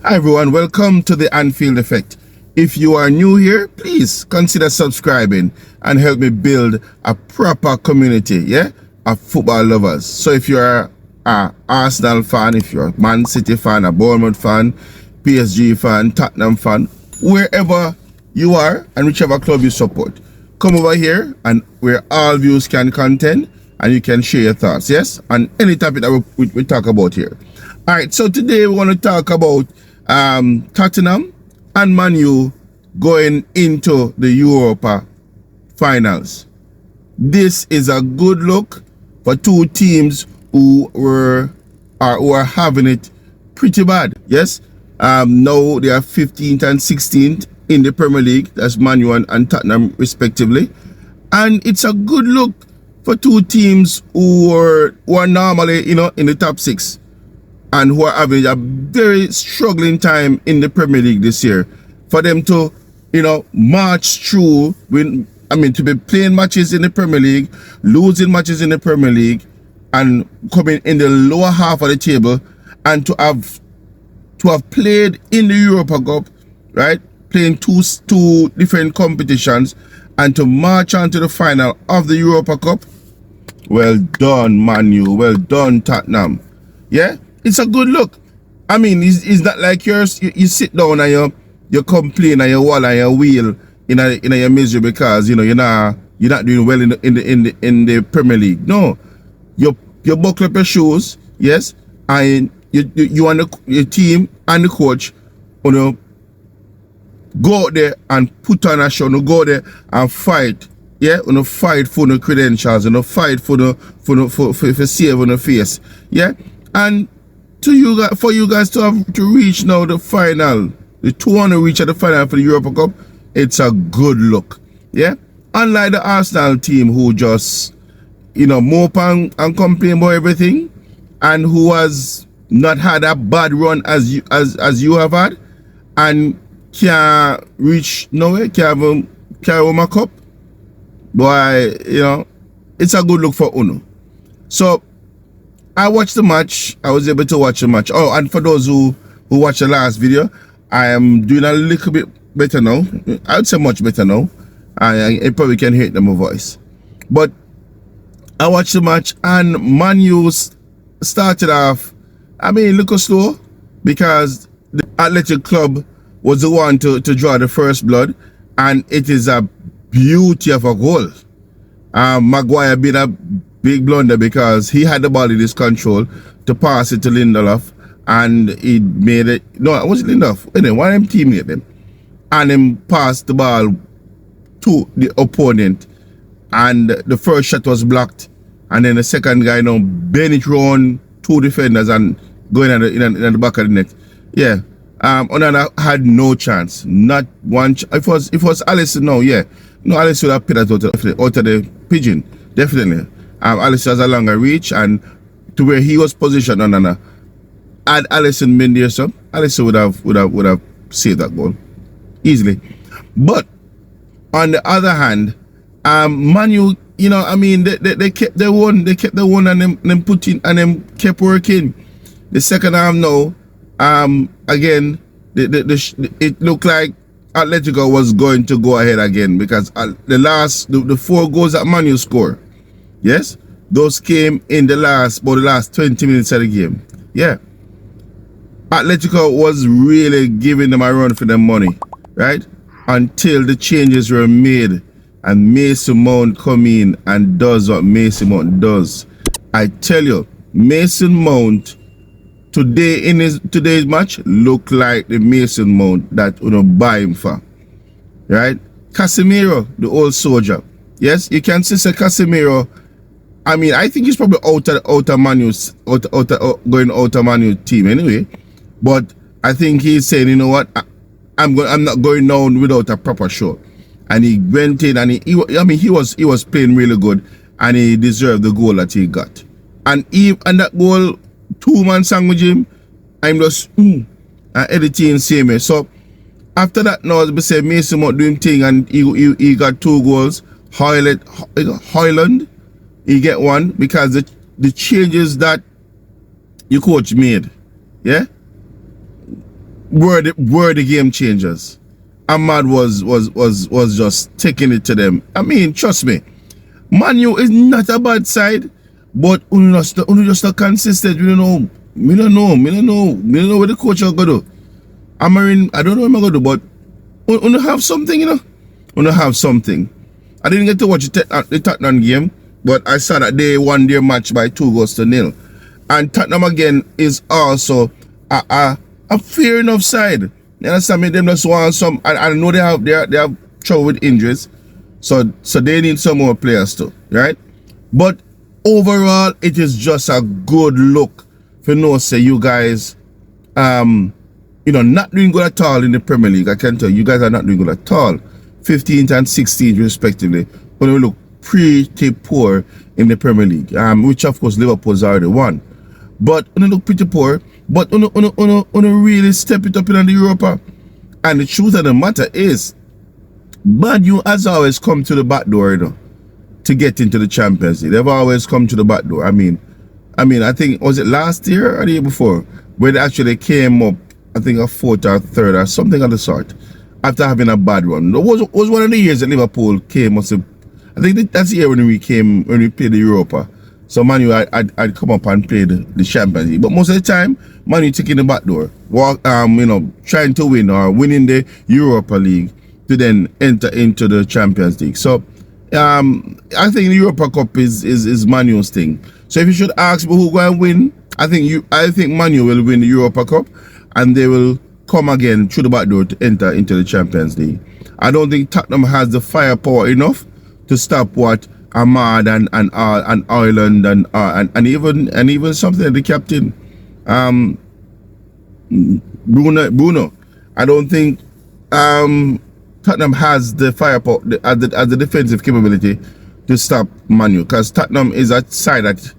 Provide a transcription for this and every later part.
Hi everyone, welcome to the Anfield Effect. If you are new here, please consider subscribing and help me build a proper community, of football lovers. So if you're a Arsenal fan, if you're a Man City fan, a Bournemouth fan, PSG fan, Tottenham fan, wherever you are and whichever club you support, come over here and where all views can contend and you can share your thoughts, on any topic that we talk about here. All right, so today we want to talk about Tottenham and Man U going into the Europa finals. This is a good look for two teams who are having it pretty bad. Yes, now they are 15th and 16th in the Premier League. That's Man U and Tottenham respectively, and it's a good look for two teams who are normally in the top six, and who are having a very struggling time in the Premier League this year. For them to, march through, to be playing matches in the Premier League, losing matches in the Premier League, and coming in the lower half of the table, and to have played in the Europa Cup, right? Playing two different competitions, and to march on to the final of the Europa Cup. Well done, Man U. Well done, Tottenham. Yeah? It's a good look. It's not like you sit down and you complain and you wall and you wheel in your misery because you're not doing well in the Premier League. No, you buckle up your shoes, yes, and you and your team and the coach, go out there and put on a show, go there and fight, fight for the credentials, fight for save on the face, and for you guys to have to reach now the final, the 200 reach at the final for the Europa Cup, it's a good look. Unlike the Arsenal team who just mope and complain about everything, and who has not had a bad run as you have had, and can't reach nowhere, can't even carry home a cup. Boy, it's a good look for Uno. So I watched the match. I was able to watch the match. Oh, and for those who watched the last video, I am doing a little bit better now. I would say much better now. I probably can hear it in my voice. But I watched the match, and Man U started off, look slow, because the Athletic Club was the one to draw the first blood, and it is a beauty of a goal. Maguire being a big blunder because he had the ball in his control to pass it to Lindelof, and he made it. No, it wasn't Lindelof. Anyway, one of them teammate them, and him passed the ball to the opponent, and the first shot was blocked, and then the second guy bend it round two defenders and going in the back of the net. Onana had no chance, not one. If it was Alisson, Alisson would have put that out of the pigeon, definitely. Alisson has a longer reach, and to where he was positioned, Onana, had Alisson been there, so Alisson would have saved that goal easily. But on the other hand, Man U, they kept the one, and them put in, and them kept working. The second half now, again, it looked like Atletico was going to go ahead again, because the 4 goals that Man U scored, yes, those came in the last 20 minutes of the game. Atletico was really giving them a run for their money, right? Until the changes were made and Mason Mount come in and does what Mason Mount does. I tell you, Mason Mount today in today's match look like the Mason Mount that buy him for, right? Casemiro, the old soldier. Yes, you can say Casemiro. I think he's probably going out of Manu team anyway. But I think he's saying, you know what, I'm not going down without a proper show. And he went in, and he was playing really good, and he deserved the goal that he got. And that goal, 2-man sandwich him, I'm just everything same way. So after that, now as we say, Mason Mount doing thing, and he got 2 goals. Hoyland, he get 1 because the changes that your coach made, were the game changers. Ahmad was just taking it to them. I mean, trust me, Man U is not a bad side, but only just not consistent. We don't know. Me don't know what the coach are gonna do. Amarin, I don't know what I'm gonna do, but we have something, you know. We have something. I didn't get to watch the Tottenham game, but I saw that they won their match by 2-0. And Tottenham again is also a fair enough side. You understand me? Them just want some. I know they have trouble with injuries, so they need some more players too, right? But overall, it is just a good look for say you guys, not doing good at all in the Premier League. I can tell you guys are not doing good at all. 15th and 16th respectively. But we look pretty poor in the Premier League, which of course Liverpool's already won. But we look pretty poor. But we really step it up in the Europa. And the truth of the matter is, Man U has always come to the back door, to get into the Champions League. They've always come to the back door. I mean, I think, was it last year or the year before, where they actually came up, I think a 4th or 3rd or something of the sort, after having a bad run. It was one of the years that Liverpool came. I think that's the year when we played the Europa. So Man U I'd come up and played the Champions League. But most of the time, Man U taking the back door, trying to win or winning the Europa League to then enter into the Champions League. So I think the Europa Cup is Man U's thing. So if you should ask me who going to win, I think Man U will win the Europa Cup, and they will come again through the back door to enter into the Champions League. I don't think Tottenham has the firepower enough to stop what Ahmad and Ireland and even something like the captain Bruno. I don't think Tottenham has the firepower as the defensive capability to stop Man U, because Tottenham is a side that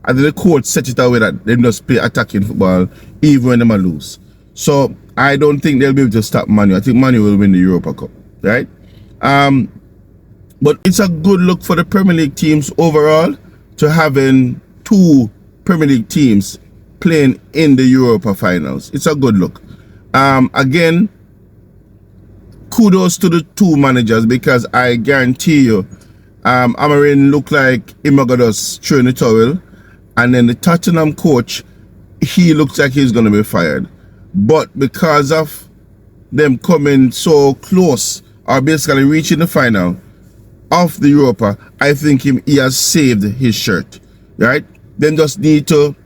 the coach set it away that they just play attacking football even when they lose. So I don't think they'll be able to stop Man U. I think Man U will win the Europa Cup, right? But it's a good look for the Premier League teams overall to having 2 Premier League teams playing in the Europa finals. It's a good look. Again, kudos to the 2 managers, because I guarantee you, Amarin looked like Imagados throwing the towel, and then the Tottenham coach, he looks like he's going to be fired. But because of them coming so close, or basically reaching the final of the Europa, I think he has saved his shirt, right? Then just need to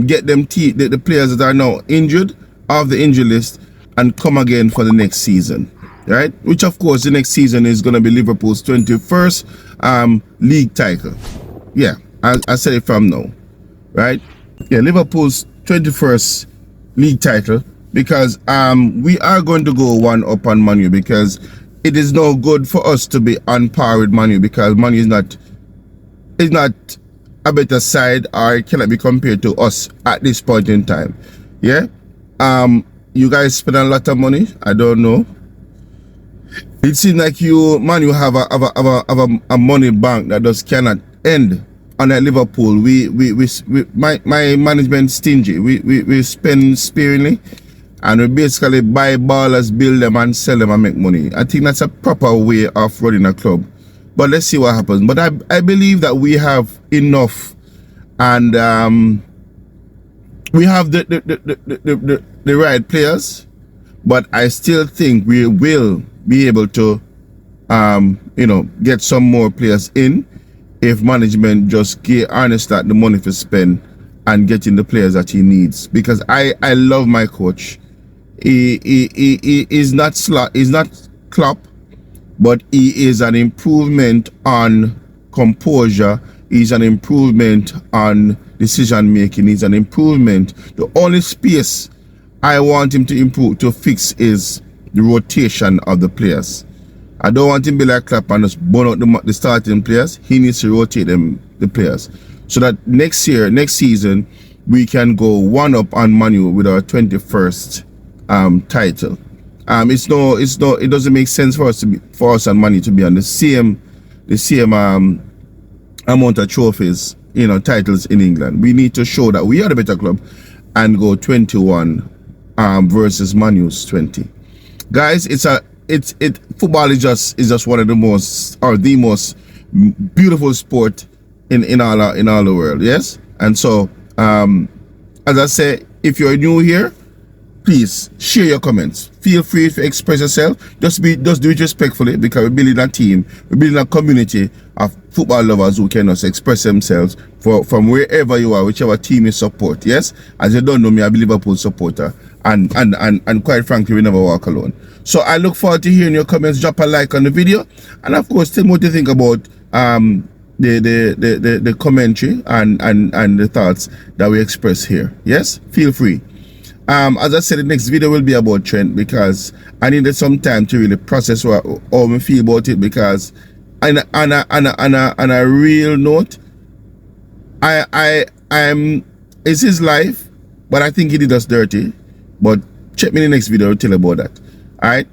get them the players that are now injured off the injury list and come again for the next season, right? Which of course the next season is going to be Liverpool's 21st league title. Yeah, I said it from now, right? Yeah, Liverpool's 21st league title, because we are going to go one up on Man U, because it is no good for us to be on par with Man U, because Man U is not a better side, or it cannot be compared to us at this point in time. Yeah, you guys spend a lot of money. I don't know. It seems like Man U have a money bank that just cannot end. Unlike Liverpool, my management stingy. We spend sparingly, and we basically buy ballers, build them, and sell them and make money. I think that's a proper way of running a club. But let's see what happens. But I believe that we have enough, and we have the right players. But I still think we will be able to, get some more players in, if management just get honest that the money to spend and getting the players that he needs. Because I love my coach. He is not Klopp, but he is an improvement on composure. He's an improvement on decision making. He's an improvement. The only space I want him to improve, to fix, is the rotation of the players. I don't want him to be like Klopp and just burn out the starting players. He needs to rotate the players, so that next season, we can go one up on Man U with our 21st title. It doesn't make sense for us and Man U to be on the same amount of trophies, titles in England. We need to show that we are the better club and go 21 versus Man U's 20. Guys, football is just one of the most, or the most beautiful sport in all the world. Yes, and so as I say, if you're new here, please share your comments. Feel free to express yourself. Just do it respectfully, because we're building a team, we're building a community of football lovers who can just express themselves from wherever you are, whichever team you support. Yes, as you don't know me, I'm a Liverpool supporter, and quite frankly, we never walk alone. So I look forward to hearing your comments. Drop a like on the video, and of course, tell me what you think about the commentary and the thoughts that we express here. Yes, feel free. As I said, the next video will be about Trent, because I needed some time to really process how I feel about it, because on a real note, it's his life, but I think he did us dirty. But check me in the next video, I'll tell you about that. Alright.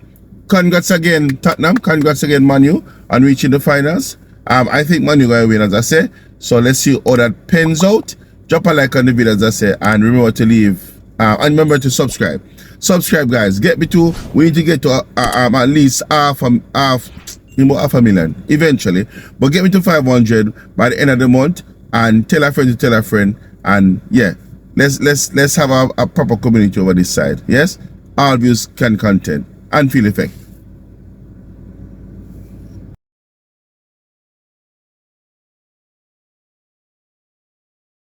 Congrats again, Tottenham. Congrats again, Man U, on reaching the finals. I think Man U gonna win, as I say. So let's see how that pans out. Drop a like on the video, as I say, and remember to leave. And remember to subscribe. Subscribe, guys. We need to get to at least half a million eventually. But get me to 500 by the end of the month, and tell a friend to tell a friend. And yeah, let's have a proper community over this side. Yes, all views can content and feel effect.